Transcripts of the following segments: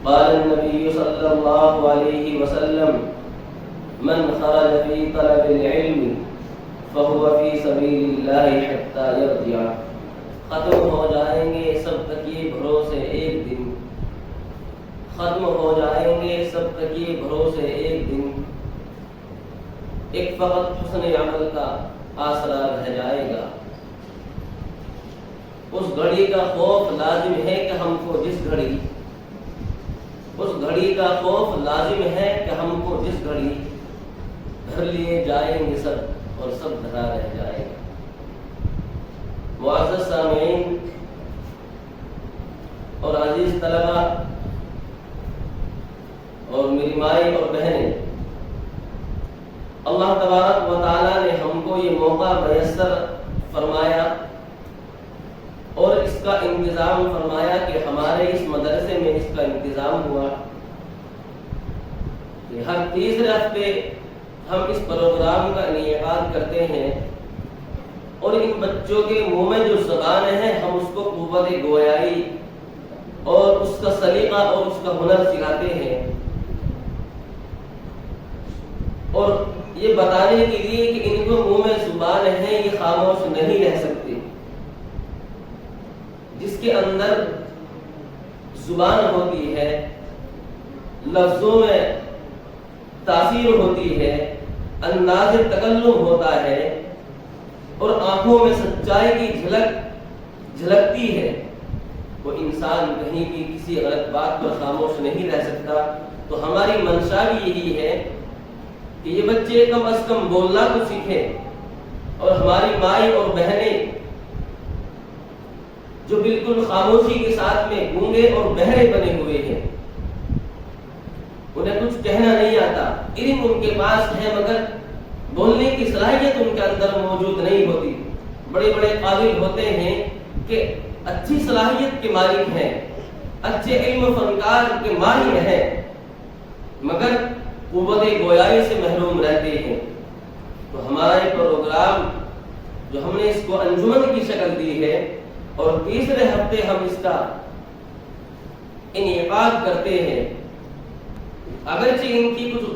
قال النبي صلى الله عليه وسلم من خرج في طلب العلم فهو في سبيل الله حتى يرجع. ختم ہو جائیں گے سب تکیے بھروسے ایک دن، ختم ہو جائیں گے سب تکیے بھروسے ایک دن، ایک فقط حسن عمل کا آسرا رہ جائے گا. اس گھڑی کا خوف لازم ہے کہ ہم کو جس گھڑی، اس گھڑی کا خوف لازم ہے کہ ہم کو جس گھڑی دھر لیے جائیں گے سب اور سب دھرا رہ جائے گا. معزز سامعین اور عزیز طلبہ اور میری مائیں اور بہنیں، اللہ تبارک و تعالیٰ نے ہم کو یہ موقع میسر فرمایا اور اس کا انتظام فرمایا کہ ہمارے اس مدرسے میں اس کا انتظام ہوا کہ ہر تیسرے ہفتے ہم اس پروگرام کا انعقاد کرتے ہیں اور ان بچوں کے منہ میں جو زبان ہے ہم اس کو قوت گویائی اور اس کا سلیقہ اور اس کا ہنر سکھاتے ہیں، اور یہ بتانے کے لیے کہ ان کو منہ میں زبان ہے، یہ خاموش نہیں رہ سکتے. جس کے اندر زبان ہوتی ہے، لفظوں میں تاثیر ہوتی ہے، انداز تکلم ہوتا ہے اور آنکھوں میں سچائی کی جھلکتی ہے، وہ انسان کہیں بھی کسی غلط بات پر خاموش نہیں رہ سکتا. تو ہماری منشا بھی یہی ہے کہ یہ بچے کم از کم بولنا تو سیکھیں، اور ہماری مائیں اور بہنیں جو بالکل خاموشی کے ساتھ میں گونگے اور بہرے بنے ہوئے ہیں، انہیں کچھ کہنا نہیں آتا، علم ان کے پاس ہے مگر بولنے کی صلاحیت ان کے اندر موجود نہیں ہوتی. بڑے بڑے قابل ہوتے ہیں کہ اچھی صلاحیت کے مالک ہیں، اچھے علم و فنکار کے ماہر ہیں، مگر قوت گویائی سے محروم رہتے ہیں. تو ہمارا یہ پروگرام جو ہم نے اس کو انجمن کی شکل دی ہے اور تیسرے ہفتے ہم اس کا انعقاد کرتے ہیں، اگرچہ ان کی کچھ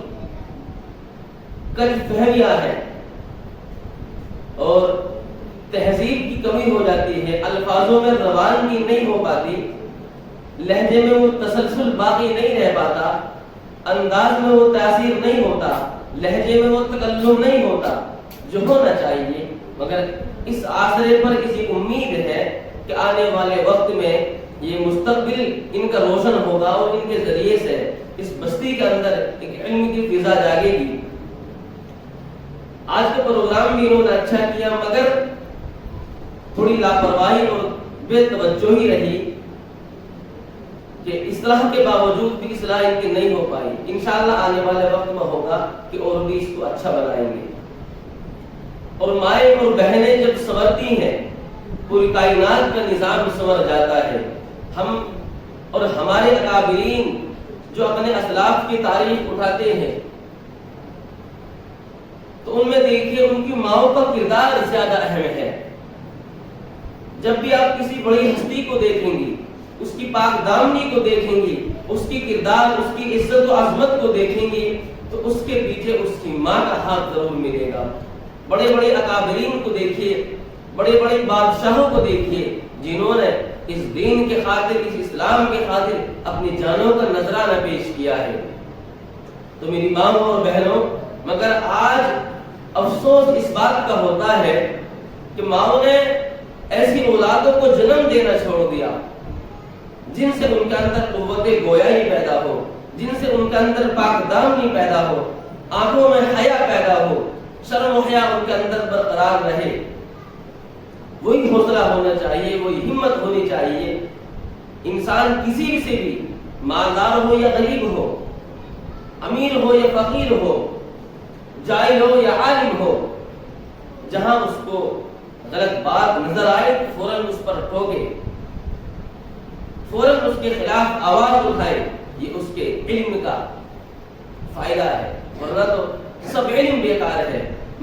غلط فہمیاں ہیں اور تہذیب کی کمی ہو جاتی ہے، الفاظوں میں روانگی نہیں ہو پاتی، لہجے میں وہ تسلسل باقی نہیں رہ پاتا، انداز میں وہ تاثیر نہیں ہوتا، لہجے میں وہ تکلم نہیں ہوتا جو ہونا چاہیے. مگر اس آسرے پر کسی امید ہے کہ آنے والے وقت میں یہ مستقبل ان کا روشن ہوگا اور ان کے ذریعے سے اس بستی کے اندر ایک علم کی فضا جاگے گی. آج کا پروگرام بھی انہوں نے اچھا کیا، مگر تھوڑی لاپرواہی اور بے توجہی رہی کہ اصلاح کے باوجود بھی اصلاح ان کی نہیں ہو پائی. انشاءاللہ آنے والے وقت میں ہوگا کہ اور بھی اس کو اچھا بنائیں گے. اور مائیں اور بہنیں جب سنورتی ہیں پوری کائنات کا نظام سنور جاتا ہے. ہم اور ہمارے اکابرین جو اپنے اسلاف کی تاریخ اٹھاتے ہیں تو ان میں دیکھیے ان کی ماؤں کا کردار زیادہ اہم ہے. جب بھی آپ کسی بڑی ہستی کو دیکھیں گی، اس کی پاک دامنی کو دیکھیں گی، اس کی کردار، اس کی عزت و عظمت کو دیکھیں گی تو اس کے پیچھے اس کی ماں کا ہاتھ ضرور ملے گا. بڑے بڑے اکابرین کو دیکھیے، بڑے بڑے بادشاہوں کو دیکھیے جنہوں نے اس دین کے خاطر، اس اسلام کے خاطر اپنی جانوں کا نذرانہ پیش کیا ہے. تو میری ماں اور بہنوں، مگر آج افسوس اس بات کا ہوتا ہے کہ ماؤں نے ایسی اولادوں کو جنم دینا چھوڑ دیا جن سے ان کے اندر قوت گویائی پیدا ہو، جن سے ان کے اندر پاک دامنی پیدا ہو، آنکھوں میں حیا پیدا ہو، شرم و حیا ان کے اندر برقرار رہے. وہی حوصلہ ہونا چاہیے، وہی ہمت ہونی چاہیے. انسان کسی سے بھی، مالدار ہو یا غریب ہو، امیر ہو یا فقیر ہو، جاہل ہو یا عالم ہو، جہاں اس کو غلط بات نظر آئے تو فوراً اس پر ٹوکے، فوراً اس کے خلاف آواز اٹھائے. یہ اس کے علم کا فائدہ ہے، ورنہ تو سب علم بیکار ہے.